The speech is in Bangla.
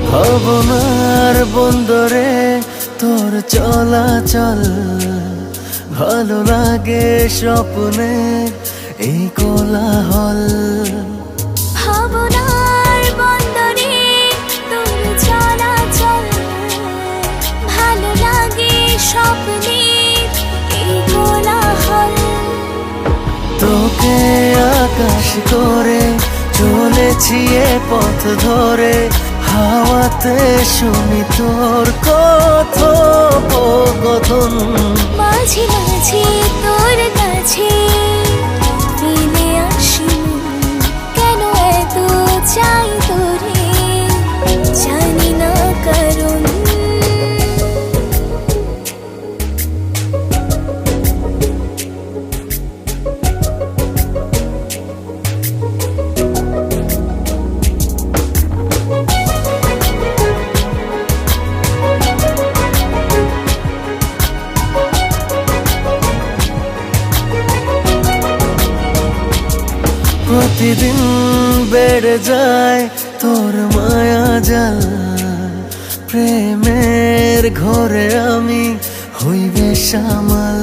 ভাবনার বন্দরে তোর চলাচল, ভালো লাগে স্বপ্নে এই কোলাহল। ভাবনার বন্দরে তোর চলাচল, ভালো লাগে স্বপ্নে এই কোলাহল। তোকে আকাশ করে চলেছি এ পথ ধরে, হাওয়াতে শুনি তোর কথোপকথন। মাঝে মাঝে তোর কাছে ফিরে আসি, কেন এত চাই তোরে জানি না কারণ। প্রতিদিন বেড়ে যায় তোর মায়া জাল, প্রেমের ঘরে আমি হইবে সামাল।